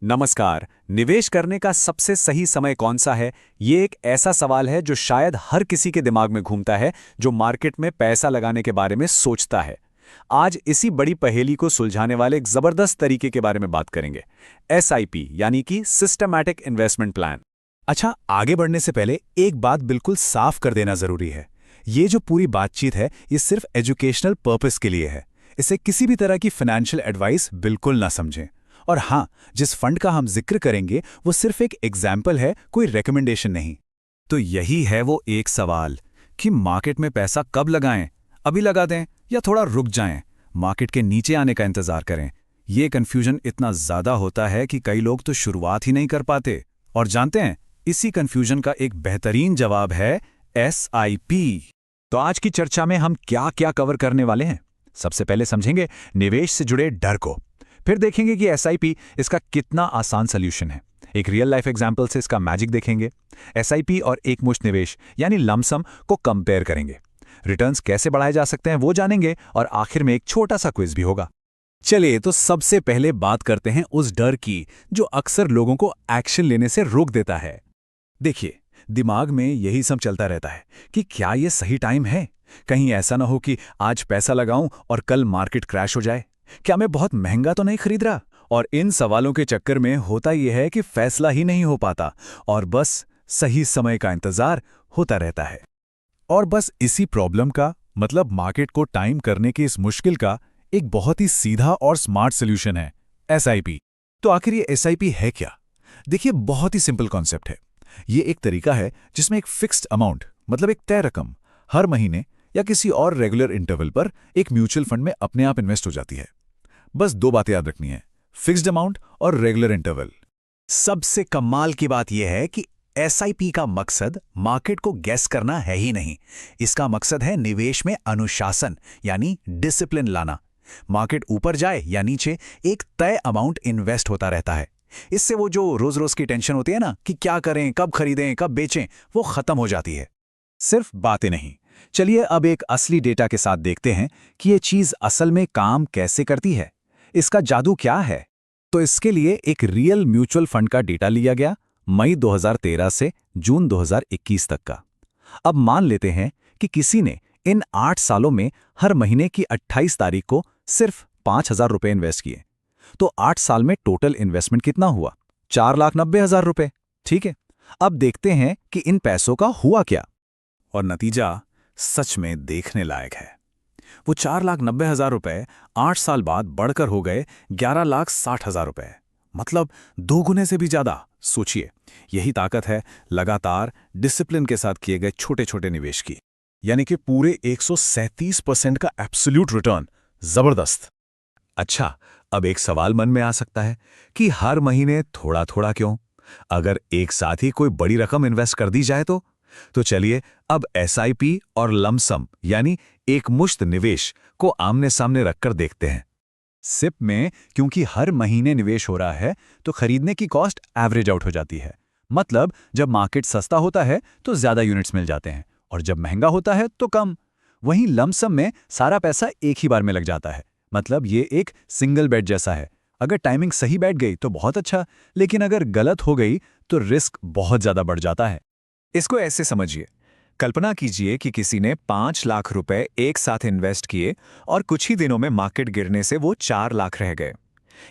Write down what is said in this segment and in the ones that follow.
नमस्कार। निवेश करने का सबसे सही समय कौन सा है? ये एक ऐसा सवाल है जो शायद हर किसी के दिमाग में घूमता है जो मार्केट में पैसा लगाने के बारे में सोचता है। आज इसी बड़ी पहेली को सुलझाने वाले एक जबरदस्त तरीके के बारे में बात करेंगे। एसआईपी यानी कि सिस्टमैटिक इन्वेस्टमेंट प्लान। अच्छा, आगे बढ़ने से पहले एक बात बिल्कुल साफ कर देना जरूरी है। ये जो पूरी बातचीत है, ये सिर्फ एजुकेशनल पर्पस के लिए है। इसे किसी भी तरह की फाइनेंशियल एडवाइस बिल्कुल ना समझें। और हाँ, जिस फंड का हम जिक्र करेंगे वो सिर्फ एक एग्जाम्पल है, कोई रिकमेंडेशन नहीं। तो यही है वो एक सवाल कि मार्केट में पैसा कब लगाएं? अभी लगा दें या थोड़ा रुक जाएं? मार्केट के नीचे आने का इंतजार करें? ये कन्फ्यूजन इतना ज्यादा होता है कि कई लोग तो शुरुआत ही नहीं कर पाते। और जानते हैं, इसी कन्फ्यूजन का एक बेहतरीन जवाब है एसआईपी। तो आज की चर्चा में हम क्या क्या कवर करने वाले हैं? सबसे पहले समझेंगे निवेश से जुड़े डर को। फिर देखेंगे कि एसआईपी इसका कितना आसान सॉल्यूशन है। एक रियल लाइफ एग्जाम्पल से इसका मैजिक देखेंगे। एसआईपी और एकमुश्त निवेश यानी लमसम को कंपेयर करेंगे। रिटर्न्स कैसे बढ़ाए जा सकते हैं वो जानेंगे और आखिर में एक छोटा सा क्विज भी होगा। चलिए, तो सबसे पहले बात करते हैं उस डर की जो अक्सर लोगों को एक्शन लेने से रोक देता है। देखिए, दिमाग में यही सब चलता रहता है कि क्या ये सही टाइम है? कहीं ऐसा ना हो कि आज पैसा लगाऊं और कल मार्केट क्रैश हो जाए। क्या मैं बहुत महंगा तो नहीं खरीद रहा? और इन सवालों के चक्कर में होता यह है कि फैसला ही नहीं हो पाता और बस सही समय का इंतजार होता रहता है। और बस इसी प्रॉब्लम का, मतलब मार्केट को टाइम करने की इस मुश्किल का, एक बहुत ही सीधा और स्मार्ट सॉल्यूशन है एसआईपी। तो आखिर ये एसआईपी है क्या? देखिए, बहुत ही सिंपल कॉन्सेप्ट है। ये एक तरीका है जिसमें एक फिक्स्ड अमाउंट, मतलब एक तय रकम, हर महीने या किसी और रेगुलर इंटरवल पर एक म्यूचुअल फंड में अपने आप इन्वेस्ट हो जाती है। बस दो बातें याद रखनी है, फिक्स्ड अमाउंट और रेगुलर इंटरवल। सबसे कमाल की बात यह है कि एसआईपी का मकसद मार्केट को गैस करना है ही नहीं। इसका मकसद है निवेश में अनुशासन यानी डिसिप्लिन लाना। मार्केट ऊपर जाए या नीचे, एक तय अमाउंट इन्वेस्ट होता रहता है। इससे वो जो रोज रोज की टेंशन होती है ना कि क्या करें, कब खरीदें, कब बेचें, वो खत्म हो जाती है। सिर्फ बातें नहीं। चलिए अब एक असली डेटा के साथ देखते हैं कि ये चीज असल में काम कैसे करती है। इसका जादू क्या है? तो इसके लिए एक रियल म्यूचुअल फंड का डेटा लिया गया, मई 2013 से जून 2021 तक का। अब मान लेते हैं कि किसी ने इन 8 सालों में हर महीने की 28 तारीख को सिर्फ 5,000 रुपए इन्वेस्ट किए। तो 8 साल में टोटल इन्वेस्टमेंट कितना हुआ? 4,90,000 रुपए। ठीक है, अब देखते हैं कि इन पैसों का हुआ क्या। और नतीजा सच में देखने लायक है। वो 4,90,000 रुपए 8 साल बाद बढ़कर हो गए 11,60,000 रुपए, मतलब 2 गुने से भी ज्यादा। सोचिए, यही ताकत है लगातार डिसिप्लिन के साथ किए गए छोटे छोटे निवेश की। यानी कि पूरे 137% का एब्सोल्यूट रिटर्न। जबरदस्त। अच्छा, अब एक सवाल मन में आ सकता है कि हर महीने थोड़ा थोड़ा क्यों? अगर एक साथ ही कोई बड़ी रकम इन्वेस्ट कर दी जाए तो चलिए अब एसआईपी और लमसम यानी एकमुश्त निवेश को आमने सामने रखकर देखते हैं। सिप में क्योंकि हर महीने निवेश हो रहा है तो खरीदने की कॉस्ट एवरेज आउट हो जाती है। मतलब जब मार्केट सस्ता होता है तो ज्यादा यूनिट्स मिल जाते हैं और जब महंगा होता है तो कम। वहीं लमसम में सारा पैसा एक ही बार में लग जाता है। मतलब ये एक सिंगल बेट जैसा है। अगर टाइमिंग सही बैठ गई तो बहुत अच्छा, लेकिन अगर गलत हो गई तो रिस्क बहुत ज्यादा बढ़ जाता है। इसको ऐसे समझिए, कल्पना कीजिए कि किसी ने 5 लाख रुपए एक साथ इन्वेस्ट किए और कुछ ही दिनों में मार्केट गिरने से वो 4 लाख रह गए।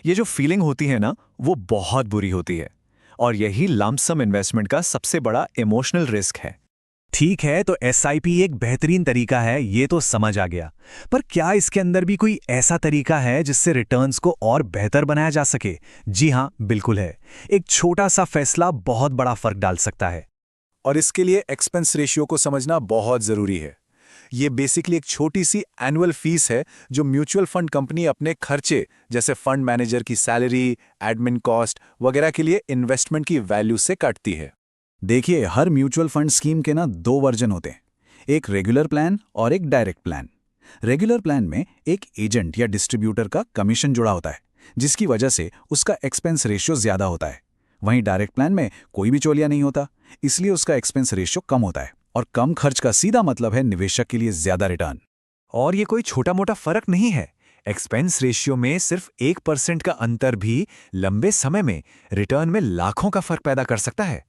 ये जो फीलिंग होती है ना, वो बहुत बुरी होती है। और यही लमसम इन्वेस्टमेंट का सबसे बड़ा इमोशनल रिस्क है। ठीक है, तो एसआईपी एक बेहतरीन तरीका है, ये तो समझ आ गया। पर क्या इसके अंदर भी कोई ऐसा तरीका है जिससे रिटर्न्स को और बेहतर बनाया जा सके? जी हाँ, बिल्कुल है। एक छोटा सा फैसला बहुत बड़ा फर्क डाल सकता है। और इसके लिए एक्सपेंस रेशियो को समझना बहुत जरूरी है। ये बेसिकली एक छोटी सी एनुअल फीस है जो म्यूचुअल फंड कंपनी अपने खर्चे जैसे फंड मैनेजर की सैलरी, एडमिन कॉस्ट वगैरह के लिए इन्वेस्टमेंट की वैल्यू से काटती है। देखिए, हर म्यूचुअल फंड स्कीम के ना 2 वर्जन होते हैं, एक रेगुलर प्लान और एक डायरेक्ट प्लान। रेगुलर प्लान में एक एजेंट या डिस्ट्रीब्यूटर का कमीशन जुड़ा होता है, जिसकी वजह से उसका एक्सपेंस रेशियो ज्यादा होता है। वहीं डायरेक्ट प्लान में कोई भी चोलिया नहीं होता, इसलिए उसका एक्सपेंस रेशियो कम होता है और कम खर्च का सीधा मतलब है निवेशक के लिए ज्यादा रिटर्न। और ये कोई छोटा मोटा फर्क नहीं है। एक्सपेंस रेशियो में सिर्फ 1% का अंतर भी लंबे समय में रिटर्न में लाखों का फर्क पैदा कर सकता है।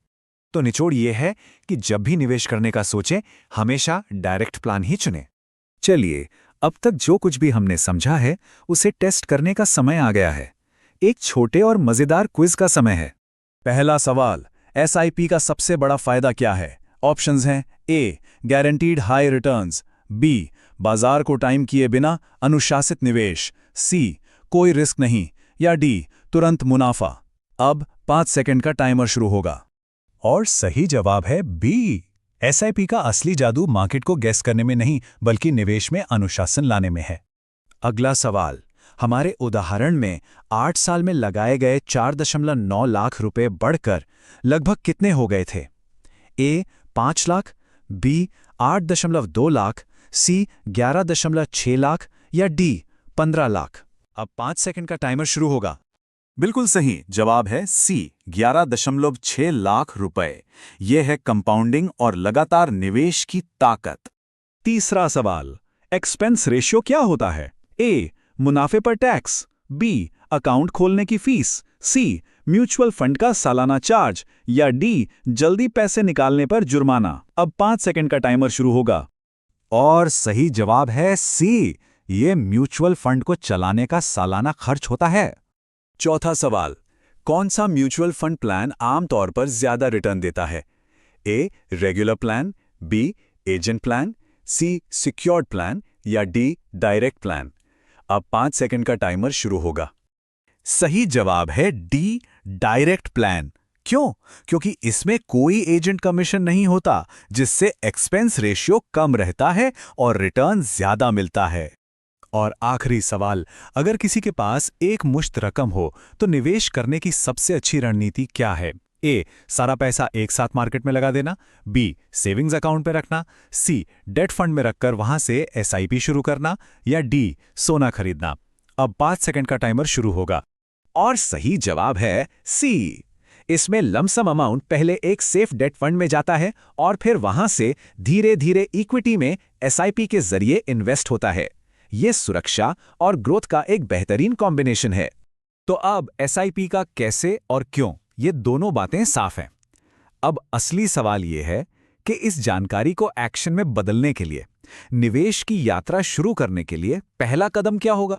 तो निचोड़ ये है कि जब भी निवेश करने का सोचें, हमेशा डायरेक्ट प्लान ही चुनें। चलिए, अब तक जो कुछ भी हमने समझा है उसे टेस्ट करने का समय आ गया है। एक छोटे और मजेदार क्विज का समय है। पहला सवाल, एसआईपी का सबसे बड़ा फायदा क्या है? ऑप्शंस हैं ए, गारंटीड हाई रिटर्न्स, बी, बाजार को टाइम किए बिना अनुशासित निवेश, सी, कोई रिस्क नहीं, या डी, तुरंत मुनाफा। अब 5 सेकंड का टाइमर शुरू होगा। और सही जवाब है बी। एसआईपी का असली जादू मार्केट को गेस करने में नहीं, बल्कि निवेश में अनुशासन लाने में है। अगला सवाल, हमारे उदाहरण में 8 साल में लगाए गए 4.9 लाख रुपए बढ़कर लगभग कितने हो गए थे? ए 5 लाख, बी 8.2 लाख, सी 11.6 लाख, या डी 15 लाख। अब 5 सेकंड का टाइमर शुरू होगा। बिल्कुल सही जवाब है सी, 11.6 लाख रुपए। यह है कंपाउंडिंग और लगातार निवेश की ताकत। तीसरा सवाल, एक्सपेंस रेशियो क्या होता है? ए, मुनाफे पर टैक्स, बी, अकाउंट खोलने की फीस, सी, म्यूचुअल फंड का सालाना चार्ज, या डी, जल्दी पैसे निकालने पर जुर्माना। अब 5 सेकंड का टाइमर शुरू होगा। और सही जवाब है सी, ये म्यूचुअल फंड को चलाने का सालाना खर्च होता है। चौथा सवाल, कौन सा म्यूचुअल फंड प्लान आमतौर पर ज्यादा रिटर्न देता है? A, regular plan, B, agent plan, C, secured plan, या डी, डायरेक्ट प्लान। अब 5 सेकंड का टाइमर शुरू होगा। सही जवाब है डी, डायरेक्ट प्लान। क्यों? क्योंकि इसमें कोई एजेंट कमीशन नहीं होता, जिससे एक्सपेंस रेशियो कम रहता है और रिटर्न ज्यादा मिलता है। और आखिरी सवाल, अगर किसी के पास एक मुश्त रकम हो तो निवेश करने की सबसे अच्छी रणनीति क्या है? ए, सारा पैसा एक साथ मार्केट में लगा देना, बी, सेविंग्स अकाउंट में रखना, सी, डेट फंड में रखकर वहां से एसआईपी शुरू करना, या डी, सोना खरीदना। अब 5 सेकंड का टाइमर शुरू होगा। और सही जवाब है सी। इसमें लमसम अमाउंट पहले एक सेफ डेट फंड में जाता है और फिर वहां से धीरे धीरे इक्विटी में एसआईपी के जरिए इन्वेस्ट होता है। ये सुरक्षा और ग्रोथ का एक बेहतरीन कॉम्बिनेशन है। तो अब एसआईपी का कैसे और क्यों, ये दोनों बातें साफ हैं। अब असली सवाल ये है कि इस जानकारी को एक्शन में बदलने के लिए, निवेश की यात्रा शुरू करने के लिए पहला कदम क्या होगा?